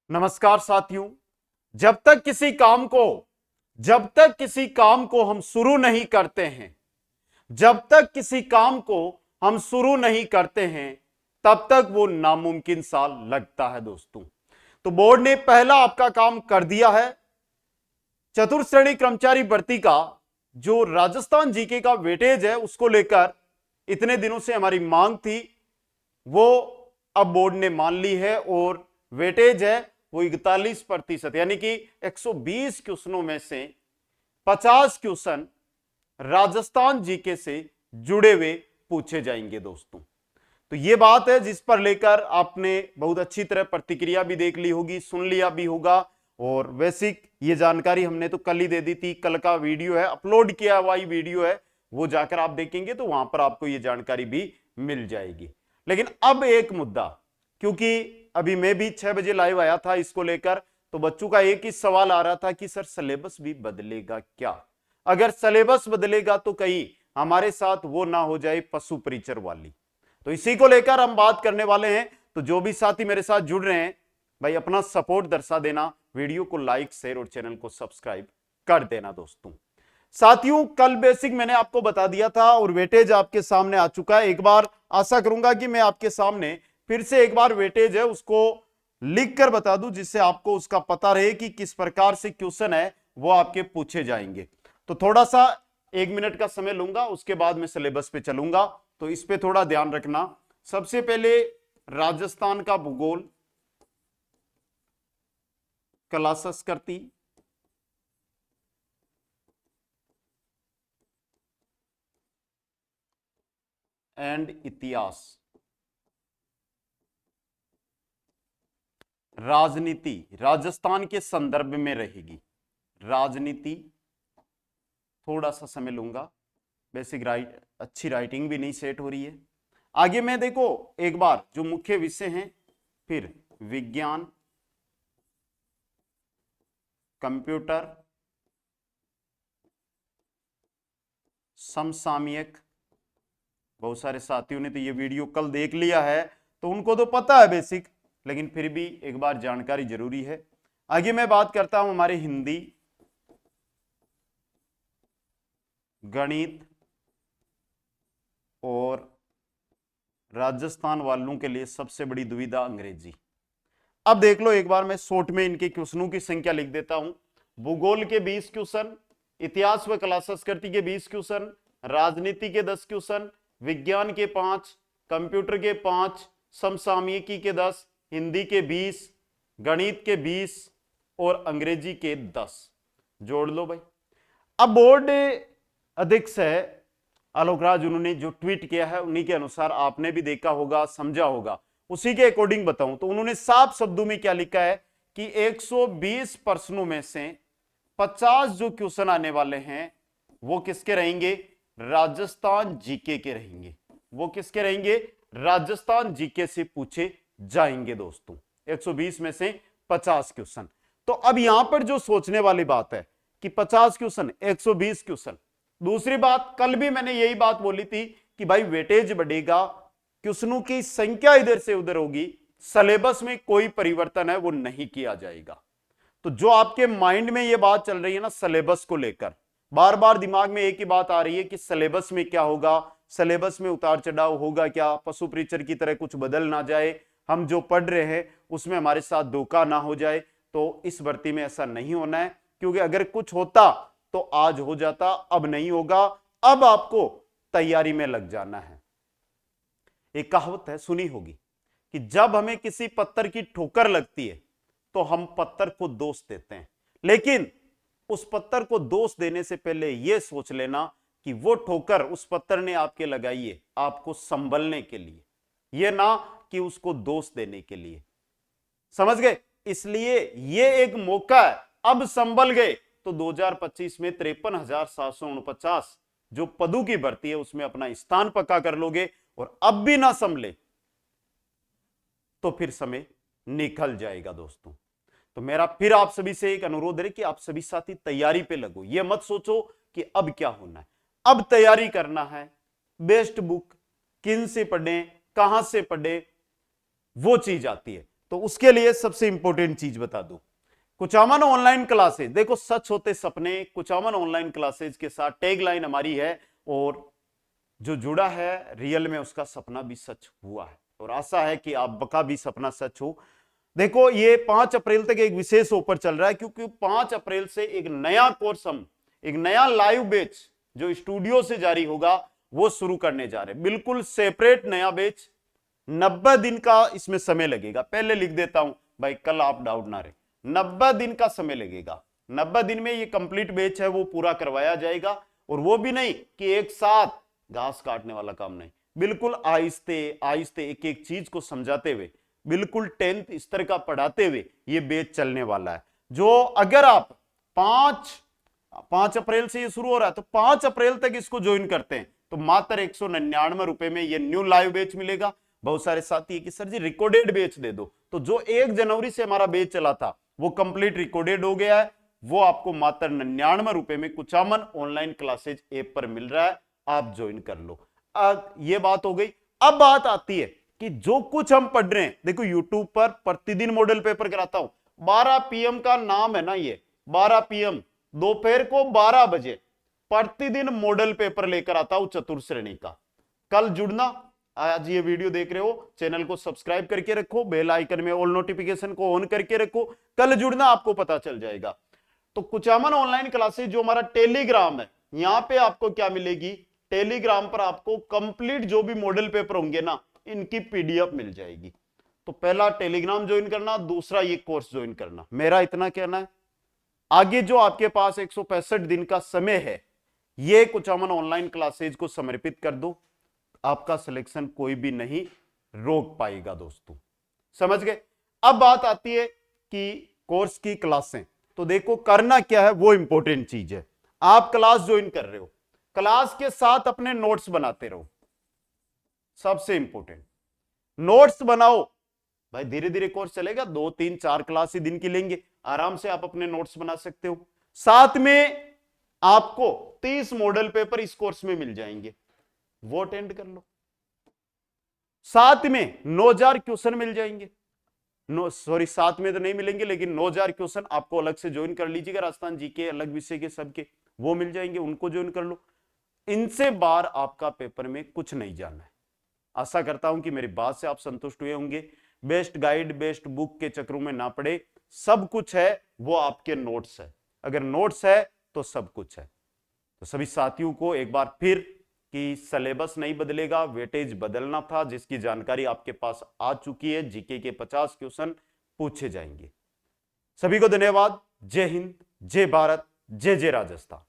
नमस्कार साथियों। जब तक किसी काम को हम शुरू नहीं करते हैं, जब तक किसी काम को हम शुरू नहीं करते हैं, तब तक वो नामुमकिन सा लगता है दोस्तों। तो बोर्ड ने पहला आपका काम कर दिया है। चतुर्थ श्रेणी कर्मचारी भर्ती का जो राजस्थान जीके का वेटेज है, उसको लेकर इतने दिनों से हमारी मांग थी, वो अब बोर्ड ने मान ली है और वेटेज है वो 41%, यानी कि 120 क्वेश्चनों में से 50 क्वेश्चन राजस्थान जीके से जुड़े हुए पूछे जाएंगे दोस्तों। तो यह बात है जिस पर लेकर आपने बहुत अच्छी तरह प्रतिक्रिया भी देख ली होगी, सुन लिया भी होगा। और बेसिक ये जानकारी हमने तो कल ही दे दी थी, कल का वीडियो है, अपलोड किया हुआ वीडियो है, वो जाकर आप देखेंगे तो वहां पर आपको ये जानकारी भी मिल जाएगी। लेकिन अब एक मुद्दा, क्योंकि अभी मैं भी 6 बजे लाइव आया था इसको लेकर, तो बच्चों का एक ही सवाल आ रहा था कि सर सिलेबस भी बदलेगा क्या? अगर सिलेबस बदलेगा तो कहीं हमारे साथ वो ना हो जाए पशु परिचर वाली। तो इसी को लेकर हम बात करने वाले हैं। तो जो भी साथी मेरे साथ जुड़ रहे हैं भाई, अपना सपोर्ट दर्शा देना, वीडियो को लाइक शेयर और चैनल को सब्सक्राइब कर देना दोस्तों। साथियों, कल बेसिक मैंने आपको बता दिया था और वेटेज आपके सामने आ चुका है। एक बार आशा करूंगा कि मैं आपके सामने फिर से एक बार वेटेज है उसको लिख कर बता दूं, जिससे आपको उसका पता रहे कि किस प्रकार से क्वेश्चन है वो आपके पूछे जाएंगे। तो थोड़ा सा 1 मिनट का समय लूंगा, उसके बाद मैं सिलेबस पे चलूंगा, तो इस पे थोड़ा ध्यान रखना। सबसे पहले राजस्थान का भूगोल कला संस्कृति, एंड इतिहास, राजनीति राजस्थान के संदर्भ में रहेगी। राजनीति थोड़ा सा समय लूंगा, बेसिक अच्छी राइटिंग भी नहीं सेट हो रही है। आगे मैं देखो एक बार जो मुख्य विषय हैं, फिर विज्ञान, कंप्यूटर, समसामयिक। बहुत सारे साथियों ने तो ये वीडियो कल देख लिया है तो उनको तो पता है बेसिक, लेकिन फिर भी एक बार जानकारी जरूरी है। आगे मैं बात करता हूं हमारे हिंदी, गणित और राजस्थान वालों के लिए सबसे बड़ी दुविधा अंग्रेजी। अब देख लो एक बार मैं शॉर्ट में इनके क्वेश्चनों की संख्या लिख देता हूं। भूगोल के 20 क्वेश्चन, इतिहास व कला संस्कृति के 20 क्वेश्चन, राजनीति के 10 क्वेश्चन, विज्ञान के 5, कंप्यूटर के 5, समसामयिकी के 10, हिंदी के 20, गणित के 20 और अंग्रेजी के 10। जोड़ लो भाई। अब बोर्ड अध्यक्ष है आलोक राज, उन्होंने जो ट्वीट किया है उन्हीं के अनुसार आपने भी देखा होगा, समझा होगा, उसी के अकॉर्डिंग बताऊं तो उन्होंने साफ शब्दों में क्या लिखा है कि 120 प्रश्नों में से 50 जो क्वेश्चन आने वाले हैं वो किसके रहेंगे? राजस्थान जीके के रहेंगे। वो किसके रहेंगे? राजस्थान जीके से पूछे जाएंगे दोस्तों। 120 में से 50 क्वेश्चन। तो अब यहां पर जो सोचने वाली बात है कि 50 क्वेश्चन, 120 क्वेश्चन। दूसरी बात, कल भी मैंने यही बात बोली थी कि भाई वेटेज बढ़ेगा, क्वेश्चनों की संख्या इधर से उधर होगी, सिलेबस में कोई परिवर्तन है वो नहीं किया जाएगा। तो जो आपके माइंड में ये बात चल रही है ना सिलेबस को लेकर, बार बार दिमाग में एक ही बात आ रही है कि सिलेबस में क्या होगा, सिलेबस में उतार चढ़ाव होगा क्या, पशु परिचर की तरह कुछ बदल ना जाए, हम जो पढ़ रहे हैं उसमें हमारे साथ धोखा ना हो जाए। तो इस भर्ती में ऐसा नहीं होना है, क्योंकि अगर कुछ होता तो आज हो जाता, अब नहीं होगा। अब आपको तैयारी में लग जाना है। एक कहावत है, सुनी होगी, कि जब हमें किसी पत्थर की ठोकर लगती है तो हम पत्थर को दोष देते हैं, लेकिन उस पत्थर को दोष देने से पहले यह सोच लेना कि वो ठोकर उस पत्थर ने आपके लगाई है आपको संभलने के लिए, यह ना कि उसको दोष देने के लिए। समझ गए? इसलिए यह एक मौका है, अब संभल गए तो 2025 में 53,749 जो पदों की भर्ती है उसमें अपना स्थान पक्का कर लोगे, और अब भी ना संभले तो फिर समय निकल जाएगा दोस्तों। तो मेरा फिर आप सभी से एक अनुरोध है कि आप सभी साथी तैयारी पे लगो। यह मत सोचो कि अब क्या होना है, अब तैयारी करना है। बेस्ट बुक किन से पढ़ें, कहां से पढ़ें, वो चीज आती है। तो उसके लिए सबसे इंपॉर्टेंट चीज बता दूं, कुचामन ऑनलाइन क्लासेज, देखो सच होते सपने, कुचामन ऑनलाइन क्लासेज के साथ टैगलाइन हमारी है, और जो जुड़ा है रियल में उसका सपना भी सच हुआ है, और आशा है कि आपका भी सपना सच हो। देखो ये 5 अप्रैल तक एक विशेष ऑफर चल रहा है, क्योंकि 5 अप्रैल से एक नया कोर्स, हम एक नया लाइव बैच जो स्टूडियो से जारी होगा वो शुरू करने जा रहे हैं, बिल्कुल सेपरेट नया बैच। 90 दिन का इसमें समय लगेगा, पहले लिख देता हूं भाई, कल आप डाउट ना रहे, 90 दिन का समय लगेगा। 90 दिन में ये कंप्लीट बैच है वो पूरा करवाया जाएगा, और वो भी नहीं कि एक साथ घास काटने वाला काम नहीं, बिल्कुल आहिस्ते आहिस्ते एक एक चीज को समझाते हुए, बिल्कुल 10th स्तर का पढ़ाते हुए ये बैच चलने वाला है। जो अगर आप 5 अप्रैल से ये शुरू हो रहा है, तो 5 अप्रैल तक इसको ज्वाइन करते हैं तो मात्र 199 रुपए में ये न्यू लाइव बैच मिलेगा। बहुत सारे साथी है कि सर जी रिकॉर्डेड बैच दे दो, तो जो 1 जनवरी से हमारा बैच चला था वो कंप्लीट रिकॉर्डेड हो गया है, वो आपको मात्र 99 रुपए में कुचामन ऑनलाइन क्लासेज ऐप पर मिल रहा है, आप ज्वाइन कर लो। ये बात हो गई। अब बात आती है कि जो कुछ हम पढ़ रहे हैं, देखो यूट्यूब पर प्रतिदिन मॉडल पेपर कराता हूं, 12 PM का नाम है ना, ये 12 PM दोपहर को 12 बजे प्रतिदिन मॉडल पेपर लेकर आता हूं चतुर्श्रेणी का। कल जुड़ना, आज ये वीडियो देख रहे हो चैनल को सब्सक्राइब करके रखो, बेल आइकन में ऑल नोटिफिकेशन को ऑन करके रखो, कल जुड़ना आपको पता चल जाएगा। तो कुचामन ऑनलाइन क्लासेस जो हमारा टेलीग्राम है, यहां पे आपको क्या मिलेगी, टेलीग्राम पर आपको कंप्लीट जो भी मॉडल पेपर होंगे ना, इनकी PDF मिल जाएगी। तो पहला टेलीग्राम ज्वाइन करना, दूसरा ये कोर्स ज्वाइन करना। मेरा इतना कहना है, आगे जो आपके पास 165 दिन का समय है, ये कुचामन ऑनलाइन क्लासेज को समर्पित कर दो, आपका सिलेक्शन कोई भी नहीं रोक पाएगा दोस्तों, समझ गए। अब बात आती है कि कोर्स की क्लासें, तो देखो करना क्या है वो इंपॉर्टेंट चीज है। आप क्लास ज्वाइन कर रहे हो, क्लास के साथ अपने नोट्स बनाते रहो, सबसे इंपॉर्टेंट नोट्स बनाओ भाई। धीरे धीरे कोर्स चलेगा, 2 3 4 क्लास ही दिन की लेंगे, आराम से आप अपने नोट्स बना सकते हो। साथ में आपको 30 मॉडल पेपर इस कोर्स में मिल जाएंगे, वो अटेंड कर लो। साथ में 9000 क्वेश्चन मिल जाएंगे, साथ में तो नहीं मिलेंगे, लेकिन 9000 क्वेश्चन आपको अलग से ज्वाइन कर लीजिएगा, राजस्थान जीके अलग विषय के सबके वो मिल जाएंगे, उनको ज्वाइन कर लो। इनसे बाहर आपका पेपर में कुछ नहीं जाना है। आशा करता हूं कि मेरी बात से आप संतुष्ट हुए होंगे। बेस्ट गाइड बेस्ट बुक के चक्रों में ना पड़े, सब कुछ है वो आपके नोट्स है, अगर नोट्स है तो सब कुछ है। तो सभी साथियों को एक बार फिर कि सिलेबस नहीं बदलेगा, वेटेज बदलना था, जिसकी जानकारी आपके पास आ चुकी है। जीके के 50 क्वेश्चन पूछे जाएंगे। सभी को धन्यवाद। जय हिंद, जय भारत, जय जय राजस्थान।